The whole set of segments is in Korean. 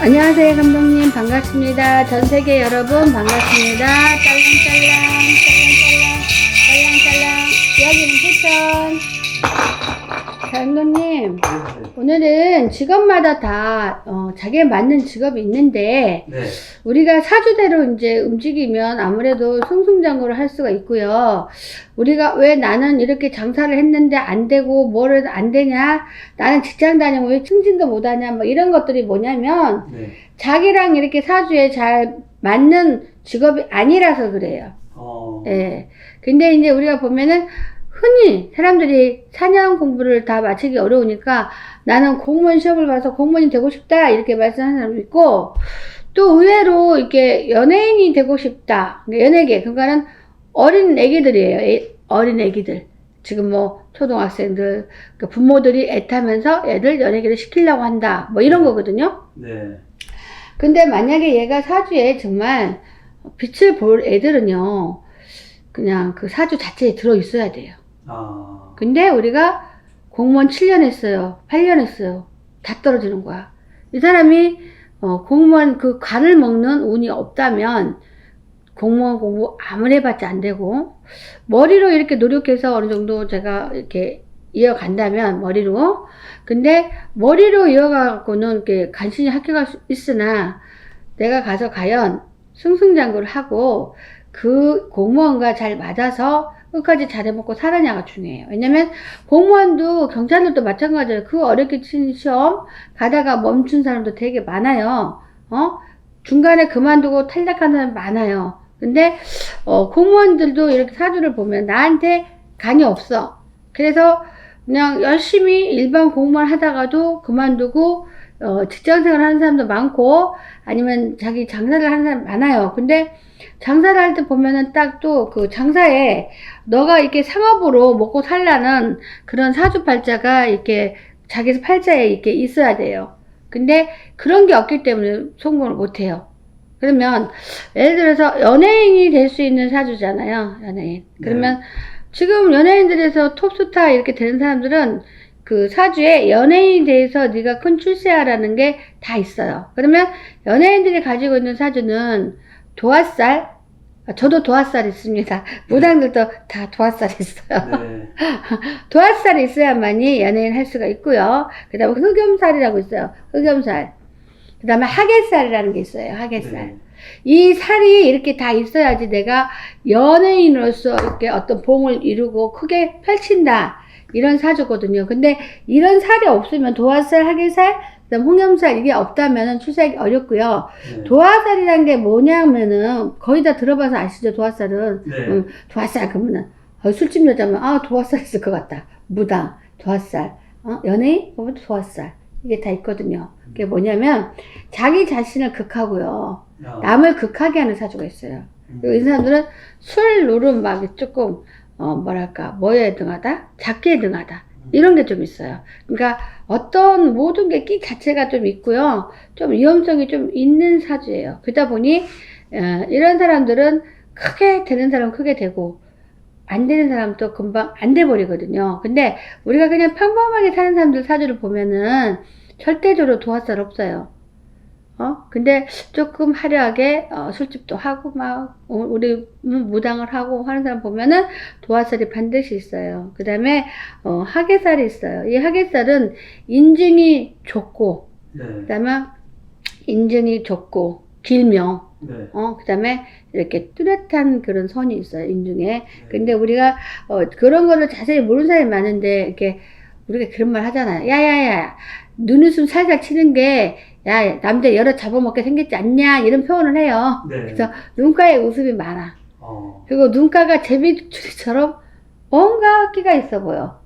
안녕하세요, 감독님. 반갑습니다. 전 세계 여러분, 반갑습니다. 짤랑짤랑, 여기는 부천. 감독님, 오늘은 직업마다 다, 자기에 맞는 직업이 있는데, 네. 우리가 사주대로 이제 움직이면 아무래도 승승장구를 할 수가 있고요. 우리가 왜 나는 이렇게 장사를 했는데 안 되고 뭐를 안 되냐? 나는 직장 다니고 왜 승진도 못 하냐? 뭐 이런 것들이 뭐냐면, 네. 자기랑 이렇게 사주에 잘 맞는 직업이 아니라서 그래요. 예. 근데 이제 우리가 보면은 흔히 사람들이 4년 공부를 다 마치기 어려우니까 나는 공무원 시험을 봐서 공무원이 되고 싶다 이렇게 말씀하는 사람도 있고, 또 의외로 이렇게 연예인이 되고 싶다. 연예계, 그러니까는 어린 애기들이에요. 어린 애기들. 지금 뭐 초등학생들, 그러니까 부모들이 애타면서 애들 연예계를 시키려고 한다. 뭐 이런 거거든요. 네. 근데 만약에 얘가 사주에 정말 빛을 볼 애들은요, 그냥 그 사주 자체에 들어있어야 돼요. 근데 우리가 공무원 7년 했어요. 8년 했어요. 다 떨어지는 거야. 이 사람이 공무원 그 관을 먹는 운이 없다면 공무원 공부 아무리 해봤자 안 되고, 머리로 이렇게 노력해서 어느 정도 제가 이렇게 이어간다면 머리로, 근데 머리로 이어가고는 이렇게 간신히 합격할 수 있으나 내가 가서 과연 승승장구를 하고 그 공무원과 잘 맞아서 끝까지 잘해먹고 살았냐가 중요해요. 왜냐면 공무원도 경찰들도 마찬가지예요. 그 어렵게 치는 시험 가다가 멈춘 사람도 되게 많아요. 중간에 그만두고 탈락하는 사람 많아요. 근데 공무원들도 이렇게 사주를 보면 나한테 간이 없어. 그래서 그냥 열심히 일반 공무원 하다가도 그만두고 직장생활 하는 사람도 많고, 아니면 자기 장사를 하는 사람 많아요. 근데 장사를 할 때 보면은 딱 또 그 장사에 너가 이렇게 상업으로 먹고 살라는 그런 사주팔자가 이렇게 자기 팔자에 이렇게 있어야 돼요. 근데 그런 게 없기 때문에 성공을 못 해요. 그러면 예를 들어서 연예인이 될 수 있는 사주잖아요. 연예인. 그러면 지금 연예인들에서 톱스타 이렇게 되는 사람들은 그 사주에 연예인에 대해서 네가 큰 출세하라는 게 다 있어요. 그러면 연예인들이 가지고 있는 사주는 도화살, 저도 도화살 있습니다. 무당들도 다 도화살 있어요. 네. 도화살이 있어야만이 연예인 할 수가 있고요. 그 다음에 흑염살이라고 있어요. 흑염살. 그 다음에 하객살이라는 게 있어요. 하객살. 네. 이 살이 이렇게 다 있어야지 내가 연예인으로서 이렇게 어떤 봉을 이루고 크게 펼친다. 이런 사주거든요. 근데 이런 살이 없으면 도화살, 하객살, 그다음 홍염살 이게 없다면 출세하기 어렵고요. 네. 도화살이라는 게 뭐냐면은 거의 다 들어봐서 아시죠? 도화살은. 네. 도화살 그러면은 술집 여자면 도화살 있을 것 같다. 무당, 도화살, 연예인 보면 도화살 이게 다 있거든요. 그게 뭐냐면 자기 자신을 극하고요. 남을 극하게 하는 사주가 있어요. 그리고 이 사람들은 술, 노름 막 조금 뭐랄까 뭐에 등하다? 작게 등하다. 이런 게 좀 있어요. 그러니까 어떤 모든 게 끼 자체가 좀 있고요. 좀 위험성이 좀 있는 사주예요. 그러다 보니 이런 사람들은 크게 되는 사람은 크게 되고 안 되는 사람도 금방 안 돼 버리거든요. 근데 우리가 그냥 평범하게 사는 사람들 사주를 보면은 절대적으로 도화살 없어요. 근데 조금 화려하게 술집도 하고 막 우리 무당을 하고 하는 사람 보면은 도화살이 반드시 있어요. 그 다음에 하객살이 있어요. 이 하객살은 인증이 좋고, 네. 그 다음에 인증이 좋고 길명, 네. 그 다음에 이렇게 뚜렷한 그런 선이 있어요, 인중에. 근데 우리가 그런 거를 자세히 모르는 사람이 많은데 이렇게 우리가 그런 말 하잖아요. 야야야, 눈웃음 살살 치는 게 야, 남자 여러 잡아먹게 생겼지 않냐? 이런 표현을 해요. 네. 그래서 눈가에 웃음이 많아. 그리고 눈가가 제비추리처럼 뭔가 끼가 있어 보여.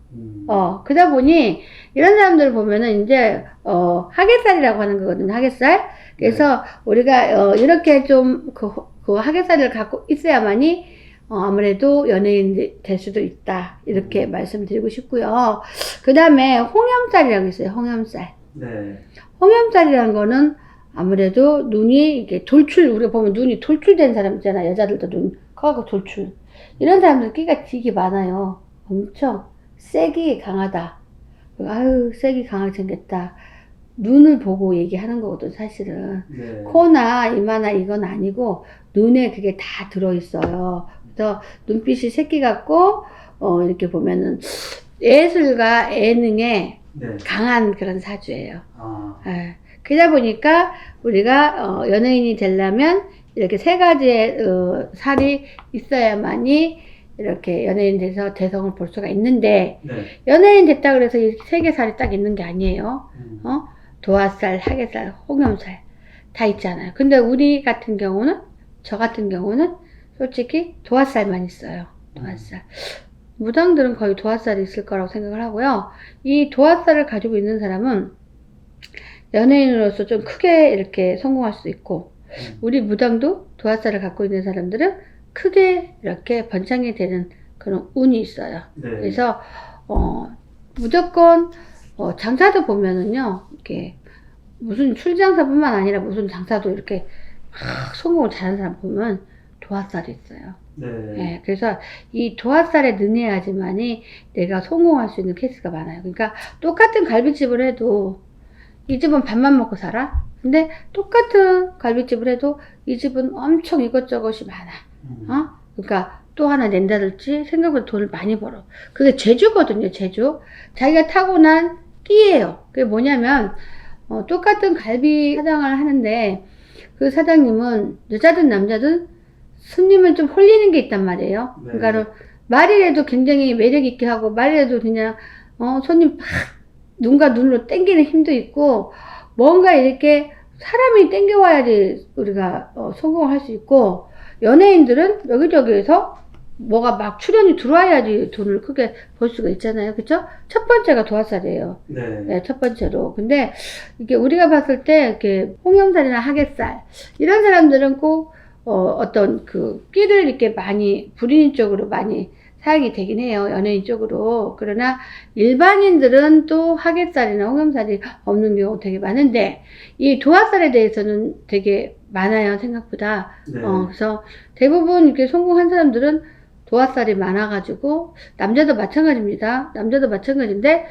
그러다 보니 이런 사람들을 보면은 이제 하객살이라고 하는 거거든요. 하객살. 그래서 우리가 이렇게 좀 그 하객살을 갖고 있어야만이 아무래도 연예인이 될 수도 있다. 이렇게 말씀드리고 싶고요. 그 다음에 홍염살이라고 있어요. 홍염살. 네. 홍염살이라는 거는 아무래도 눈이 이게 우리가 보면 눈이 돌출된 사람 있잖아. 여자들도 눈 커갖고 돌출. 이런 사람들 끼가 되게 많아요. 엄청. 색이 강하다. 색이 강하게 생겼다. 눈을 보고 얘기하는 거거든, 사실은. 네. 코나 이마나 이건 아니고, 눈에 그게 다 들어있어요. 그래서 눈빛이 새끼 같고, 이렇게 보면은 예술과 예능에 네. 강한 그런 사주예요. 아. 예. 그러다 보니까 우리가 연예인이 되려면 이렇게 세 가지의 살이 있어야만이 이렇게 연예인 돼서 대성을 볼 수가 있는데, 네. 연예인 됐다 그래서 이 세 개 살이 딱 있는 게 아니에요. 도화살, 하계살, 홍염살 다 있잖아요. 근데 우리 같은 경우는, 저 같은 경우는 솔직히 도화살만 있어요. 도화살. 무당들은 거의 도화살이 있을 거라고 생각을 하고요. 이 도화살을 가지고 있는 사람은 연예인으로서 좀 크게 이렇게 성공할 수 있고, 우리 무당도 도화살을 갖고 있는 사람들은 크게 이렇게 번창이 되는 그런 운이 있어요. 네. 그래서 무조건 장사도 보면은요, 이렇게 무슨 출장사뿐만 아니라 무슨 장사도 이렇게 막 성공을 잘하는 사람 보면 도화살이 있어요. 네. 네, 그래서 이 도화살에 능해야지만이 내가 성공할 수 있는 케이스가 많아요. 그러니까 똑같은 갈비집을 해도 이 집은 밥만 먹고 살아. 근데 똑같은 갈비집을 해도 이 집은 엄청 이것저것이 많아. 그러니까 또 하나 낸다든지 생각보다 돈을 많이 벌어. 그게 재주거든요, 재주. 자기가 타고난 끼예요. 그게 뭐냐면 똑같은 갈비 사장을 하는데 그 사장님은 여자든 남자든 손님을 좀 홀리는 게 있단 말이에요. 네. 그러니까 말이라도 굉장히 매력 있게 하고 말이라도 그냥 손님 팍 눈과 눈으로 땡기는 힘도 있고 뭔가 이렇게 사람이 땡겨와야지 우리가 성공을 할 수 있고, 연예인들은 여기저기에서 뭐가 막 출연이 들어와야지 돈을 크게 벌 수가 있잖아요. 그쵸? 첫 번째가 도화살이에요. 네. 네, 첫 번째로. 근데 이게 우리가 봤을 때 이렇게 홍염살이나 하계살 이런 사람들은 꼭 어떤 그 끼를 이렇게 많이 부리는 쪽으로 많이 사용이 되긴 해요. 연예인 쪽으로. 그러나 일반인들은 또 하계살이나 홍염살이 없는 경우 되게 많은데, 이 도화살에 대해서는 되게 많아요, 생각보다. 네. 그래서 대부분 이렇게 성공한 사람들은 도화살이 많아가지고, 남자도 마찬가지입니다. 남자도 마찬가지인데,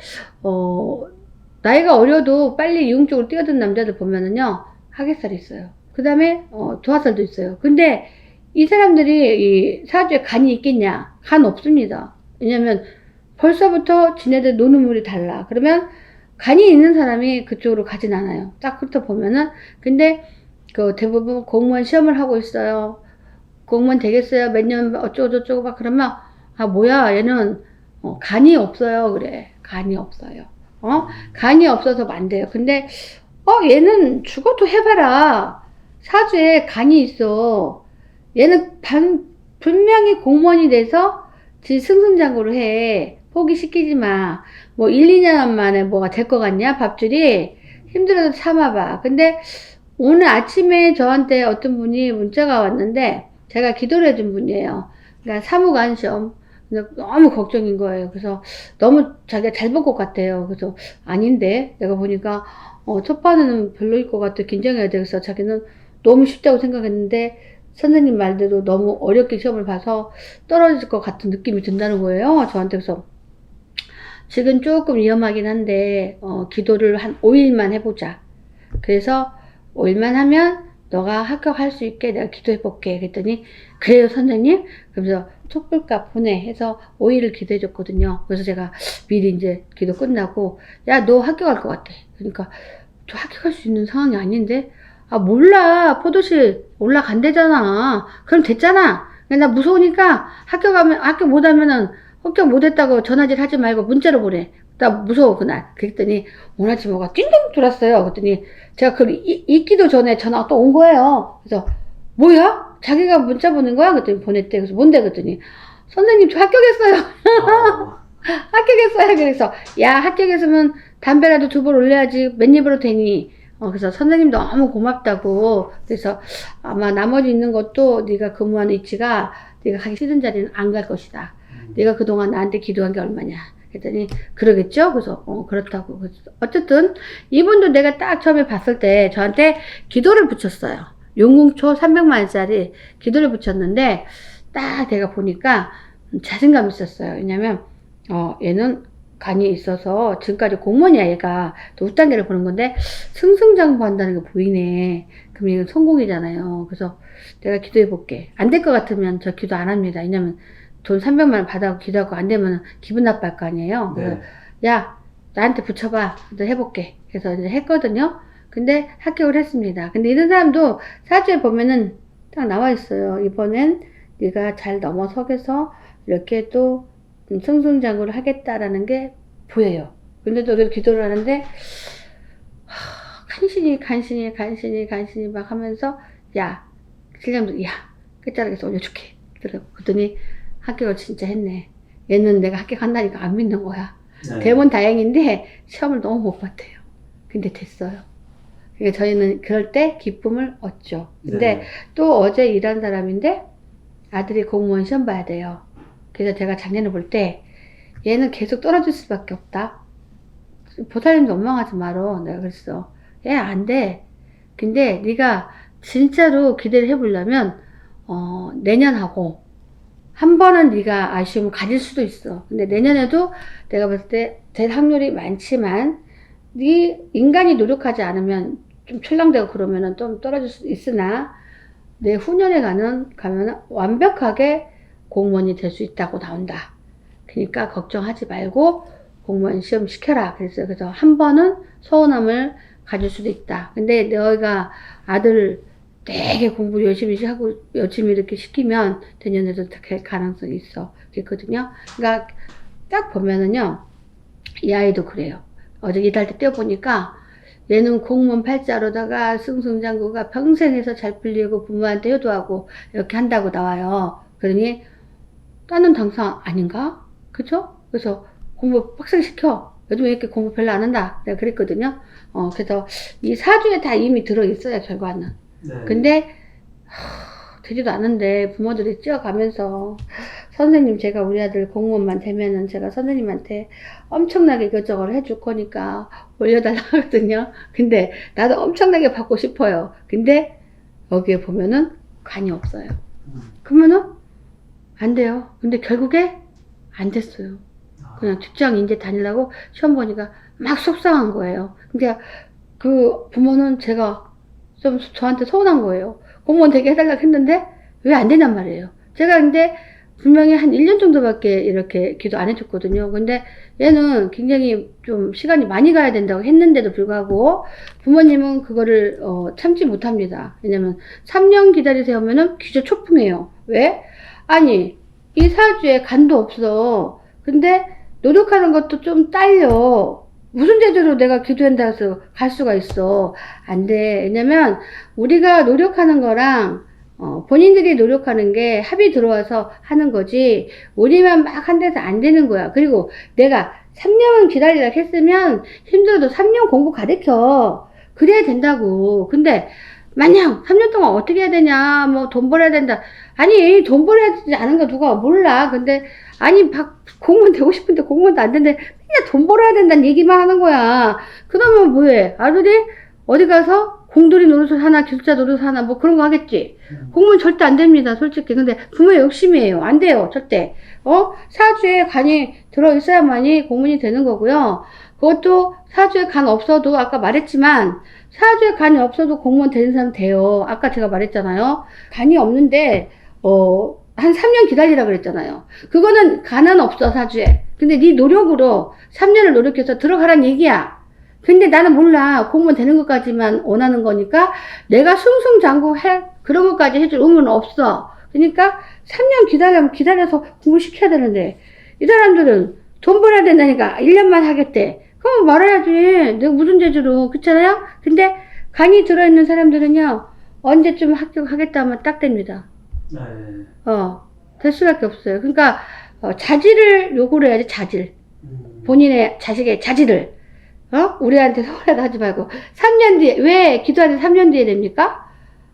나이가 어려도 빨리 유흥 쪽으로 뛰어든 남자들 보면은요, 하계살이 있어요. 그 다음에, 도화살도 있어요. 근데, 이 사람들이 이 사주에 간이 있겠냐? 간 없습니다. 왜냐면 벌써부터 지네들 노는 물이 달라. 그러면 간이 있는 사람이 그쪽으로 가진 않아요. 딱 훑어 보면은. 근데 그 대부분 공무원 시험을 하고 있어요. 공무원 되겠어요? 몇 년 어쩌고저쩌고 막 그러면 뭐야 얘는 간이 없어요. 그래. 간이 없어요. 간이 없어서 안 돼요. 근데 얘는 죽어도 해봐라. 사주에 간이 있어. 얘는 분명히 공무원이 돼서 승승장구를 해. 포기시키지 마. 뭐 1, 2년 만에 뭐가 될 것 같냐? 밥줄이? 힘들어도 참아봐. 근데 오늘 아침에 저한테 어떤 분이 문자가 왔는데 제가 기도를 해준 분이에요. 그러니까 사무관 시험. 너무 걱정인 거예요. 그래서 너무 자기가 잘 볼 것 같아요. 그래서 아닌데 내가 보니까 첫 반은 별로일 것 같아. 긴장해야 돼. 그래서 자기는 너무 쉽다고 생각했는데 선생님 말대로 너무 어렵게 시험을 봐서 떨어질 것 같은 느낌이 든다는 거예요. 저한테. 그래서 지금 조금 위험하긴 한데 기도를 한 5일만 해보자. 그래서 5일만 하면 너가 합격할 수 있게 내가 기도해 볼게. 그랬더니 그래요 선생님? 그러면서 촛불값 보내 해서 5일을 기도해 줬거든요. 그래서 제가 미리 이제 기도 끝나고 야 너 합격할 것 같아. 그러니까 저 합격할 수 있는 상황이 아닌데 몰라. 포도실 올라간대잖아. 그럼 됐잖아. 나 무서우니까 합격 못하면은 합격 못했다고 전화질 하지 말고 문자로 보내. 나 무서워, 그날. 그랬더니 오늘 아침에 뭐가 띵동 돌았어요. 그랬더니 제가 그걸 잊기도 전에 전화가 또 온 거예요. 그래서 뭐야? 자기가 문자 보낸 거야? 그랬더니 보냈대. 그래서 뭔데? 그랬더니 선생님 저 합격했어요. 합격했어요. 그래서 야 합격했으면 담배라도 2번 올려야지 몇 입으로 되니. 그래서 선생님 너무 고맙다고. 그래서 아마 나머지 있는 것도 네가 근무하는 위치가 네가 가기 싫은 자리는 안 갈 것이다. 네가 그동안 나한테 기도한 게 얼마냐. 그랬더니 그러겠죠? 그래서 그렇다고. 그래서 어쨌든 이분도 내가 딱 처음에 봤을 때 저한테 기도를 붙였어요. 용궁초 300만원짜리 기도를 붙였는데 딱 내가 보니까 자신감 있었어요. 왜냐면 얘는 간이 있어서 지금까지 공무원이야 얘가. 또 우단계를 보는 건데 승승장구한다는 게 보이네. 그럼 이건 성공이잖아요. 그래서 내가 기도해 볼게. 안 될 것 같으면 저 기도 안 합니다. 왜냐면 돈 300만 원 받아고 기도하고 안 되면 기분 나빠할 거 아니에요. 그래서 야 나한테 붙여봐. 너 해볼게. 그래서 이제 했거든요. 근데 합격을 했습니다. 근데 이런 사람도 사주에 보면은 딱 나와 있어요. 이번엔 네가 잘 넘어서게서 이렇게 또 승승장구를 하겠다라는 게 보여요. 근데 또 기도를 하는데 간신히 막 하면서 야 신령도 야 끝자락에서 올려줄게. 그랬더니 합격을 진짜 했네. 얘는 내가 합격한다니까 안 믿는 거야. 네. 되면 다행인데 시험을 너무 못 봤대요. 근데 됐어요. 그러니까 저희는 그럴 때 기쁨을 얻죠. 근데 네. 또 어제 일한 사람인데 아들이 공무원 시험 봐야 돼요. 그래서 제가 작년에 볼 때 얘는 계속 떨어질 수밖에 없다. 보살님도 원망하지 말어. 내가 그랬어. 얘 안 돼. 근데 네가 진짜로 기대를 해보려면 내년하고 한 번은 네가 아쉬움을 가질 수도 있어. 근데 내년에도 내가 봤을 때 될 확률이 많지만 네 인간이 노력하지 않으면 좀 철랑되고 그러면은 좀 떨어질 수 있으나 내 후년에 가면 완벽하게 공무원이 될 수 있다고 나온다. 그러니까 걱정하지 말고 공무원 시험 시켜라. 그래서 한 번은 서운함을 가질 수도 있다. 근데 너희가 아들 되게 공부 열심히 하고 열심히 이렇게 시키면 내년에도 될 가능성이 있어. 그랬거든요. 그러니까 딱 보면은요, 이 아이도 그래요. 어제 일할 때 떼어보니까 얘는 공무원 팔자로다가 승승장구가 평생 해서 잘 풀리고 부모한테 효도하고 이렇게 한다고 나와요. 그러니 나는 당상 아닌가? 그죠? 그래서 공부 빡세게 시켜. 요즘에 이렇게 공부 별로 안 한다. 내가 그랬거든요. 그래서 이 사주에 다 이미 들어있어요, 결과는. 네. 근데 되지도 않은데 부모들이 뛰어가면서 선생님 제가 우리 아들 공무원만 되면은 제가 선생님한테 엄청나게 이것저것 해줄 거니까 올려달라 하거든요. 근데 나도 엄청나게 받고 싶어요. 근데 여기에 보면은 간이 없어요. 그러면은 안 돼요. 근데 결국에 안 됐어요. 그냥 직장 이제 다니려고 시험 보니까 막 속상한 거예요. 그러니까 그 부모는 제가 좀 저한테 서운한 거예요. 공무원 되게 해달라고 했는데 왜 안 되냔 말이에요. 제가 근데 분명히 한 1년 정도밖에 이렇게 기도 안 해줬거든요. 근데 얘는 굉장히 좀 시간이 많이 가야 된다고 했는데도 불구하고 부모님은 그거를 참지 못합니다. 왜냐면 3년 기다리세요 하면은 기저 초풍해요. 왜? 아니 이 사주에 간도 없어. 근데 노력하는 것도 좀 딸려. 무슨 제대로 내가 기도한다 해서 갈 수가 있어. 안 돼. 왜냐면 우리가 노력하는 거랑 본인들이 노력하는 게 합이 들어와서 하는 거지 우리만 막 한데서 안 되는 거야. 그리고 내가 3년은 기다리라 했으면 힘들어도 3년 공부 가르쳐. 그래야 된다고. 근데 마냥 3년 동안 어떻게 해야 되냐, 뭐 돈 벌어야 된다. 아니 돈 벌어야 되지 않은 거 누가 몰라. 근데 아니 공무원 되고 싶은데 공무원도 안 되는데 그냥 돈 벌어야 된다는 얘기만 하는 거야. 그러면 뭐해? 아들이 어디 가서 공돌이 노릇을 하나 기술자 노릇을 하나 뭐 그런 거 하겠지. 공무원 절대 안 됩니다, 솔직히. 근데 부모의 욕심이에요. 안 돼요, 절대. 사주에 간이 들어있어야만이 공무원이 되는 거고요. 그것도 사주에 간 없어도 아까 말했지만 사주에 간이 없어도 공무원 되는 사람 돼요. 아까 제가 말했잖아요. 간이 없는데 한 3년 기다리라 그랬잖아요. 그거는 간은 없어, 사주에. 근데 네 노력으로 3년을 노력해서 들어가란 얘기야. 근데 나는 몰라. 공무원 되는 것까지만 원하는 거니까 내가 승승장구해 그런 것까지 해줄 의무는 없어. 그러니까 3년 기다려서 공부시켜야 되는데 이 사람들은 돈 벌어야 된다니까 1년만 하겠대. 그럼 말해야지. 내가 무슨 재주로. 그렇잖아요? 근데 간이 들어있는 사람들은요 언제쯤 합격하겠다 하면 딱 됩니다. 네. 될 수밖에 없어요. 그러니까 자질을 요구를 해야지. 자질. 본인의 자식의 자질을 우리한테 서운하다 하지 말고 3년 뒤에 왜 기도하는데 3년 뒤에 됩니까?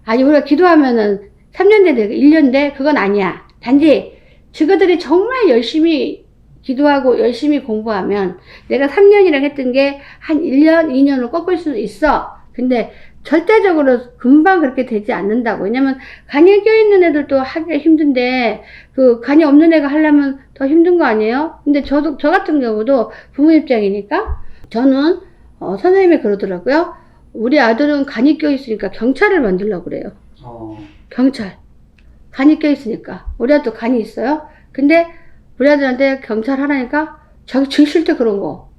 아니 우리가 기도하면은 3년 뒤에 되고 1년 뒤에 그건 아니야. 단지 저들이 정말 열심히 기도하고 열심히 공부하면 내가 3년이라고 했던 게 한 1년, 2년으로 꺾을 수도 있어. 근데 절대적으로 금방 그렇게 되지 않는다고. 왜냐면 간이 껴있는 애들도 하기가 힘든데 그 간이 없는 애가 하려면 더 힘든 거 아니에요? 근데 저 같은 경우도 부모 입장이니까 저는 선생님이 그러더라고요. 우리 아들은 간이 껴있으니까 경찰을 만들려고 그래요. 경찰. 간이 껴있으니까. 우리 아들도 간이 있어요. 근데 우리 아들한테 경찰 하라니까 자기 제일 싫대 그런 거.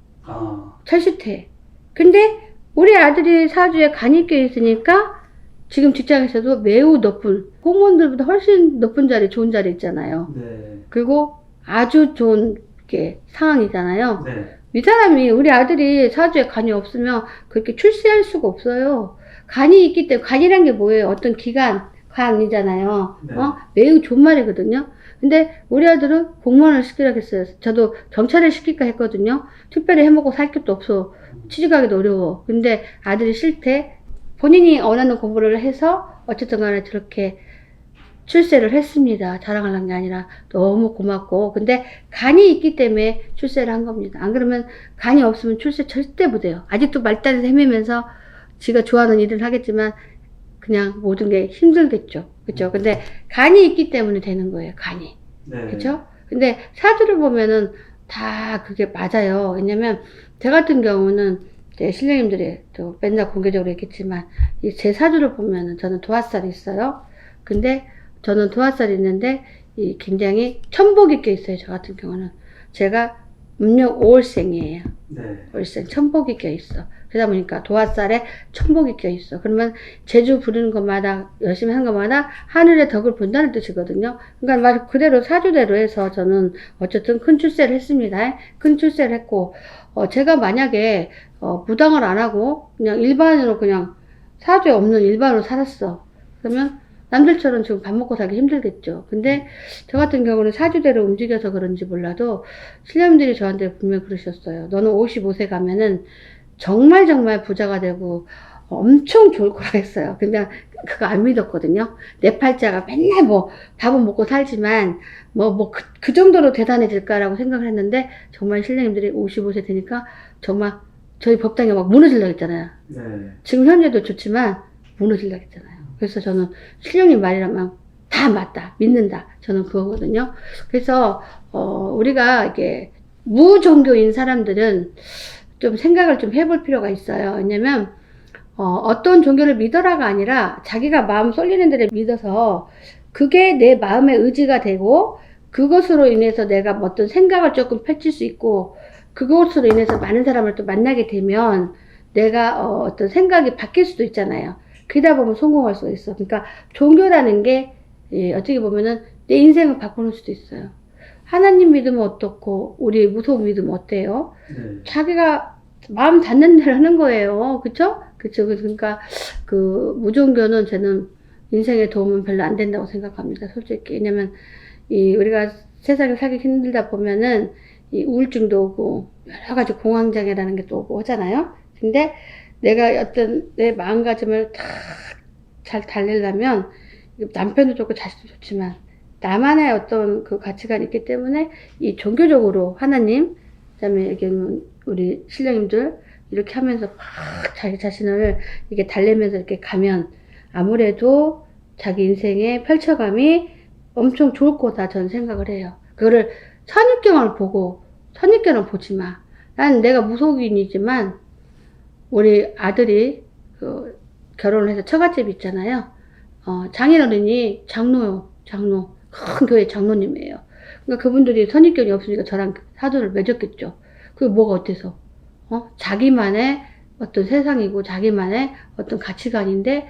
제일 싫대. 근데 우리 아들이 사주에 간이 껴있으니까 지금 직장에서도 매우 높은, 공무원들보다 훨씬 높은 자리, 좋은 자리 있잖아요. 네. 그리고 아주 좋은 게 상황이잖아요. 네. 이 사람이, 우리 아들이 사주에 간이 없으면 그렇게 출세할 수가 없어요. 간이 있기 때문에, 간이란 게 뭐예요? 어떤 기관, 간이잖아요. 네. 매우 좋은 말이거든요. 근데 우리 아들은 공무원을 시키라고 했어요. 저도 경찰을 시킬까 했거든요. 특별히 해먹고 살 것도 없어. 취직하기도 어려워. 근데 아들이 싫대. 본인이 원하는 공부를 해서 어쨌든 간에 저렇게 출세를 했습니다. 자랑하려는 게 아니라 너무 고맙고. 근데 간이 있기 때문에 출세를 한 겁니다. 안 그러면 간이 없으면 출세 절대 못해요. 아직도 말단에서 헤매면서 지가 좋아하는 일을 하겠지만 그냥 모든 게 힘들겠죠. 그쵸? 근데 간이 있기 때문에 되는 거예요. 간이. 네. 그쵸? 근데 사주를 보면은 다 그게 맞아요. 왜냐면 저 같은 경우는 제 신령님들이 또 맨날 공개적으로 했겠지만 제 사주를 보면은 저는 도화살이 있어요. 근데 저는 도화살이 있는데 이 굉장히 천복이 껴 있어요. 저 같은 경우는 제가 음력 5월생이에요. 네. 월생 천복이 껴 있어. 그러다 보니까 도화살에 천복이 껴 있어. 그러면 제주 부르는 것마다 열심히 한 것마다 하늘의 덕을 본다는 뜻이거든요. 그러니까 말 그대로 사주대로 해서 저는 어쨌든 큰 출세를 했습니다. 큰 출세를 했고 제가 만약에 무당을 안 하고 그냥 일반으로 그냥 사주에 없는 일반으로 살았어. 그러면 남들처럼 지금 밥 먹고 살기 힘들겠죠. 근데 저 같은 경우는 사주대로 움직여서 그런지 몰라도 신령님들이 저한테 분명 그러셨어요. 너는 55세 가면은 정말 정말 부자가 되고 엄청 좋을 거라고 했어요. 근데 그거 안 믿었거든요. 내 팔자가 맨날 뭐 밥은 먹고 살지만 그 정도로 대단해질까라고 생각을 했는데 정말 신령님들이 55세 되니까 정말 저희 법당이 막 무너지려고 했잖아요. 네. 지금 현재도 좋지만 무너지려고 했잖아요. 그래서 저는 신령님 말이라면 다 맞다, 믿는다. 저는 그거거든요. 그래서 우리가 이게 무종교인 사람들은 좀 생각을 좀 해볼 필요가 있어요. 왜냐면 어떤 종교를 믿어라가 아니라 자기가 마음 쏠리는 데를 믿어서 그게 내 마음의 의지가 되고 그것으로 인해서 내가 어떤 생각을 조금 펼칠 수 있고 그것으로 인해서 많은 사람을 또 만나게 되면 내가 어떤 생각이 바뀔 수도 있잖아요. 그러다 보면 성공할 수가 있어. 그러니까 종교라는 게 어떻게 보면은 내 인생을 바꾸는 수도 있어요. 하나님 믿으면 어떻고 우리 무속 믿으면 어때요? 네. 자기가 마음 닿는 대로 하는 거예요. 그쵸? 그쵸? 그러니까 그 무종교는 저는 인생에 도움은 별로 안 된다고 생각합니다. 솔직히. 왜냐면 우리가 세상에 살기 힘들다 보면은 이 우울증도 오고 여러 가지 공황장애라는 게 또 오고 하잖아요. 근데 내가 어떤 내 마음가짐을 다 잘 달리려면 남편도 좋고 자식도 좋지만 나만의 어떤 그 가치관이 있기 때문에 이 종교적으로 하나님, 그다음에 우리 신령님들 이렇게 하면서 막 자기 자신을 이렇게 달래면서 이렇게 가면 아무래도 자기 인생의 펼쳐감이 엄청 좋을 거다 저는 생각을 해요. 그거를 선입견을 보고 선입견을 보지 마. 난 내가 무속인이지만 우리 아들이 결혼을 해서 처갓집 있잖아요. 장인어른이 장로요. 장로. 큰 교회 장로님이에요. 그러니까 그분들이 선입견이 없으니까 저랑 사돈을 맺었겠죠. 그게 뭐가 어때서? 자기만의 어떤 세상이고 자기만의 어떤 가치관인데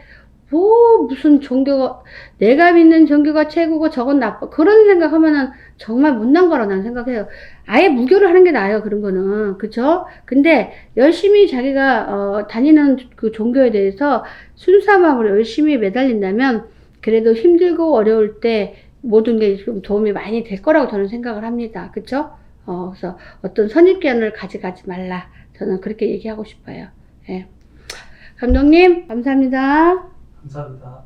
무슨 종교가 내가 믿는 종교가 최고고 저건 나빠 그런 생각하면은 정말 못난 거라고 난 생각해요. 아예 무교를 하는 게 나아요. 그런 거는. 그쵸? 근데 열심히 자기가 다니는 그 종교에 대해서 순수한 마음으로 열심히 매달린다면 그래도 힘들고 어려울 때 모든 게 좀 도움이 많이 될 거라고 저는 생각을 합니다. 그쵸? 그래서 어떤 선입견을 가져가지 말라. 저는 그렇게 얘기하고 싶어요. 예. 감독님, 감사합니다. 감사합니다.